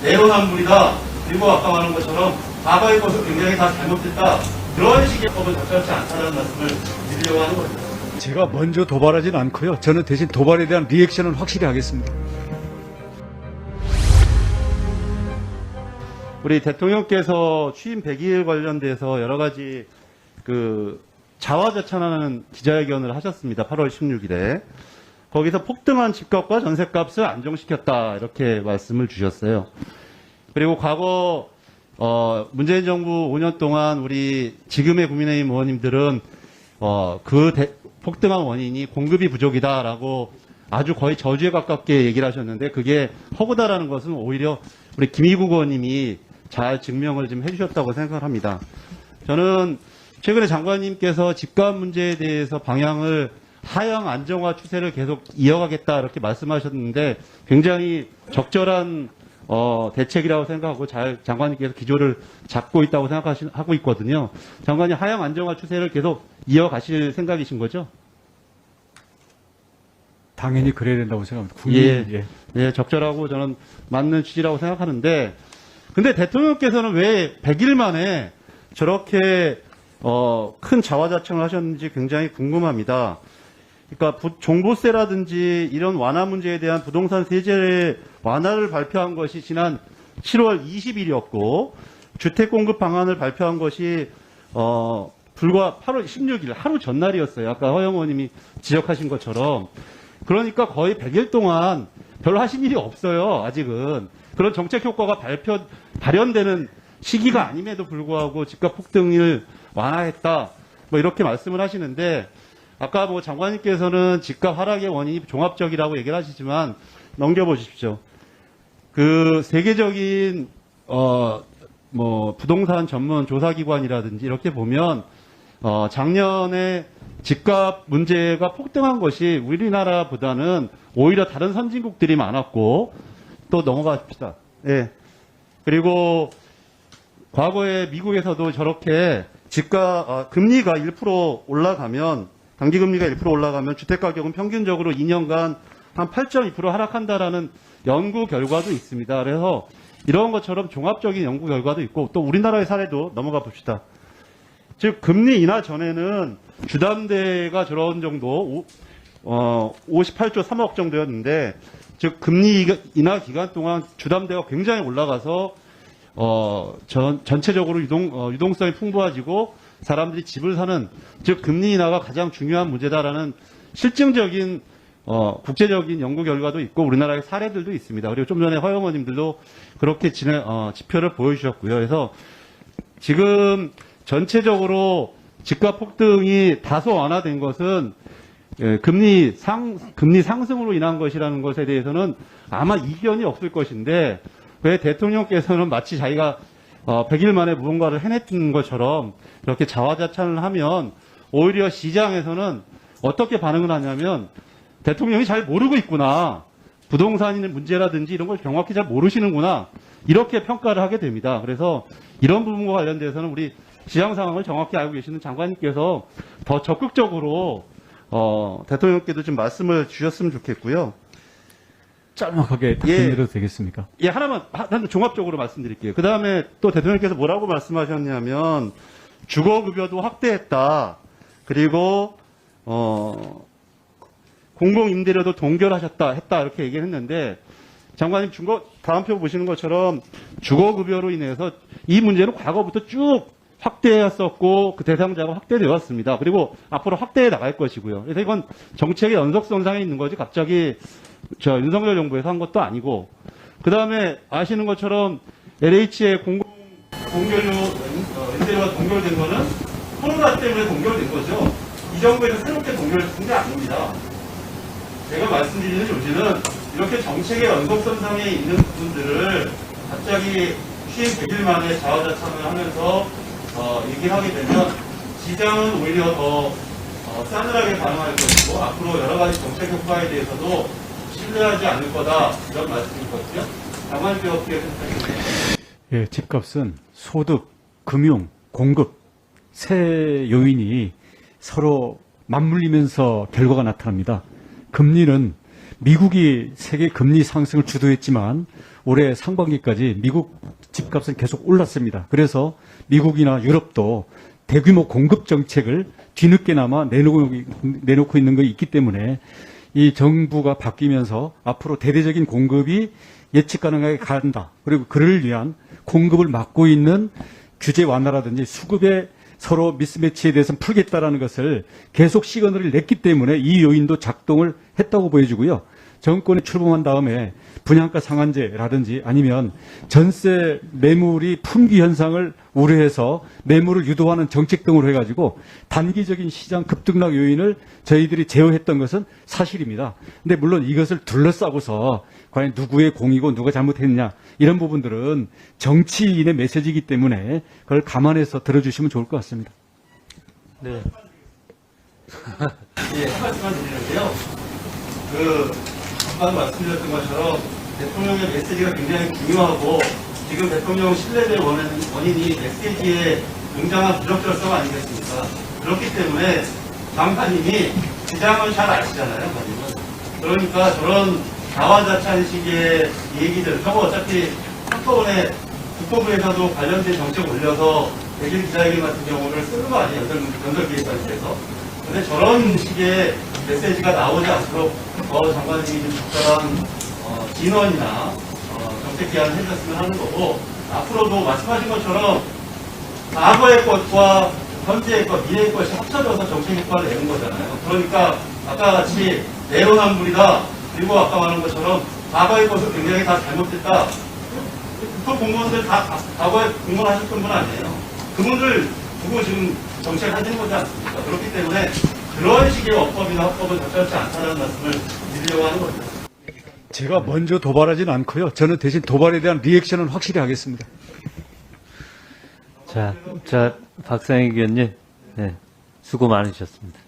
내로남불이다. 그리고 아까 말한 것처럼 과거의 것을 굉장히 다 잘못됐다. 그런 식의 법은 적절치 않다는 말씀을 드리려고 하는 겁니다. 제가 먼저 도발하진 않고요. 저는 대신 도발에 대한 리액션은 확실히 하겠습니다. 우리 대통령께서 취임 100일 관련돼서 여러 가지 자화자찬하는 기자회견을 하셨습니다. 8월 16일에. 거기서 폭등한 집값과 전셋값을 안정시켰다. 이렇게 말씀을 주셨어요. 그리고 과거, 문재인 정부 5년 동안 우리 지금의 국민의힘 의원님들은, 폭등한 원인이 공급이 부족이다라고 아주 거의 저주에 가깝게 얘기를 하셨는데 그게 허구다라는 것은 오히려 우리 김희국 의원님이 잘 증명을 좀 해주셨다고 생각을 합니다. 저는 최근에 장관님께서 집값 문제에 대해서 방향을 하향 안정화 추세를 계속 이어가겠다 이렇게 말씀하셨는데 굉장히 적절한 대책이라고 생각하고 잘 장관님께서 기조를 잡고 있다고 생각하고 있거든요. 장관님 하향 안정화 추세를 계속 이어가실 생각이신 거죠? 당연히 그래야 된다고 생각합니다. 예, 적절하고 저는 맞는 취지라고 생각하는데 근데 대통령께서는 왜 100일 만에 저렇게 큰 자화자찬을 하셨는지 굉장히 궁금합니다. 그러니까 종부세라든지 이런 완화 문제에 대한 부동산 세제 완화를 발표한 것이 지난 7월 20일이었고 주택 공급 방안을 발표한 것이 불과 8월 16일 하루 전날이었어요. 아까 허영 의원님이 지적하신 것처럼. 그러니까 거의 100일 동안 별로 하신 일이 없어요. 아직은. 그런 정책 효과가 발현되는 시기가 아님에도 불구하고 집값 폭등을 완화했다. 뭐 이렇게 말씀을 하시는데 아까 뭐 장관님께서는 집값 하락의 원인이 종합적이라고 얘기를 하시지만 넘겨보십시오. 세계적인 부동산 전문 조사기관이라든지 이렇게 보면 작년에 집값 문제가 폭등한 것이 우리나라보다는 오히려 다른 선진국들이 많았고 또 넘어가십시다. 예. 그리고 과거에 미국에서도 저렇게 금리가 1% 올라가면 단기금리가 1% 올라가면 주택가격은 평균적으로 2년간 한 8.2% 하락한다라는 연구 결과도 있습니다. 그래서 이런 것처럼 종합적인 연구 결과도 있고 또 우리나라의 사례도 넘어가 봅시다. 즉 금리 인하 전에는 주담대가 저런 정도 58조 3억 정도였는데 즉 금리 인하 기간 동안 주담대가 굉장히 올라가서 전체적으로 유동성이 풍부해지고 사람들이 집을 사는 즉 금리 인하가 가장 중요한 문제다라는 실증적인 국제적인 연구 결과도 있고 우리나라의 사례들도 있습니다. 그리고 좀 전에 허영 의원님들도 그렇게 지표를 보여주셨고요. 그래서 지금 전체적으로 집값 폭등이 다소 완화된 것은 금리 상승으로 인한 것이라는 것에 대해서는 아마 이견이 없을 것인데 왜 대통령께서는 마치 자기가 100일 만에 무언가를 해냈던 것처럼 이렇게 자화자찬을 하면 오히려 시장에서는 어떻게 반응을 하냐면 대통령이 잘 모르고 있구나. 부동산의 문제라든지 이런 걸 정확히 잘 모르시는구나. 이렇게 평가를 하게 됩니다. 그래서 이런 부분과 관련돼서는 우리 시장 상황을 정확히 알고 계시는 장관님께서 더 적극적으로 대통령께도 좀 말씀을 주셨으면 좋겠고요. 짤막하게 답변드려도 되겠습니까? 예, 하나만 종합적으로 말씀드릴게요. 그 다음에 또 대통령께서 뭐라고 말씀하셨냐면 주거급여도 확대했다. 그리고 공공임대료도 했다 이렇게 얘기를 했는데 장관님 다음 표 보시는 것처럼 주거급여로 인해서 이 문제는 과거부터 쭉 확대했었고 그 대상자가 확대되어 왔습니다. 그리고 앞으로 확대해 나갈 것이고요. 그래서 이건 정책의 연속선상에 있는 거지 갑자기 윤석열 정부에서 한 것도 아니고 그 다음에 아시는 것처럼 LH의 임대료가 동결된 거는 코로나 때문에 동결된 거죠. 이 정부에서 새롭게 동결된 게 아닙니다. 제가 말씀드리는 요지는 이렇게 정책의 연속선상에 있는 부분들을 갑자기 취임 100일 만에 자화자찬을 하면서 얘기를 하게 되면 시장은 오히려 더 싸늘하게 반응할 것이고 앞으로 여러 가지 정책 효과에 대해서도 신뢰하지 않을 거다 이런 말씀이거든요. 장관님께 어떻게 생각하십니까? 예, 집값은 소득, 금융, 공급 세 요인이 서로 맞물리면서 결과가 나타납니다. 금리는 미국이 세계 금리 상승을 주도했지만 올해 상반기까지 미국 집값은 계속 올랐습니다. 그래서 미국이나 유럽도 대규모 공급 정책을 뒤늦게나마 내놓고 있는 거 있기 때문에 이 정부가 바뀌면서 앞으로 대대적인 공급이 예측 가능하게 간다. 그리고 그를 위한 공급을 막고 있는 규제 완화라든지 수급의 서로 미스매치에 대해서는 풀겠다라는 것을 계속 시그널을 냈기 때문에 이 요인도 작동을 했다고 보여지고요. 정권에 출범한 다음에 분양가 상한제라든지 아니면 전세 매물이 품귀 현상을 우려해서 매물을 유도하는 정책 등으로 해가지고 단기적인 시장 급등락 요인을 저희들이 제어했던 것은 사실입니다. 근데 물론 이것을 둘러싸고서 과연 누구의 공이고 누가 잘못했느냐 이런 부분들은 정치인의 메시지이기 때문에 그걸 감안해서 들어주시면 좋을 것 같습니다. 네. 예, 한 말씀만 드리는데요. 아까 말씀드렸던 것처럼 대통령의 메시지가 굉장히 중요하고 지금 대통령 신뢰의 원인이 메시지의 굉장한 부적절성 아니겠습니까? 그렇기 때문에 장관님이 시장을 잘 아시잖아요, 관님은. 그러니까 저런 자화자찬 식의 얘기들, 저거 어차피 한꺼번에 국토부에서도 관련된 정책 올려서 대길 기자회견 같은 경우를 쓰는 거 아니에요, 연설기획관실에서. 근데 저런 식의 메시지가 나오지 않도록 장관님이 좀 적절한 진언이나 정책 기한을 해줬으면 하는 거고, 앞으로도 말씀하신 것처럼 과거의 것과 현재의 것, 미래의 것이 합쳐져서 정책 효과를 내는 거잖아요. 그러니까 아까 같이 내로남불이다, 그리고 아까 말한 것처럼 과거의 것은 굉장히 다 잘못됐다. 국토 공무원들 다 과거에 공무원하셨던 분 아니에요. 그분들 두고 지금 정책을 하시는 거지 않습니까? 그렇기 때문에 그런 식의 어법이나 합법은 적절치 않다는 말씀을 드리려고 하는 겁니다. 제가 먼저 도발하진 않고요. 저는 대신 도발에 대한 리액션은 확실히 하겠습니다. 자, 박상익 의원님, 네, 수고 많으셨습니다.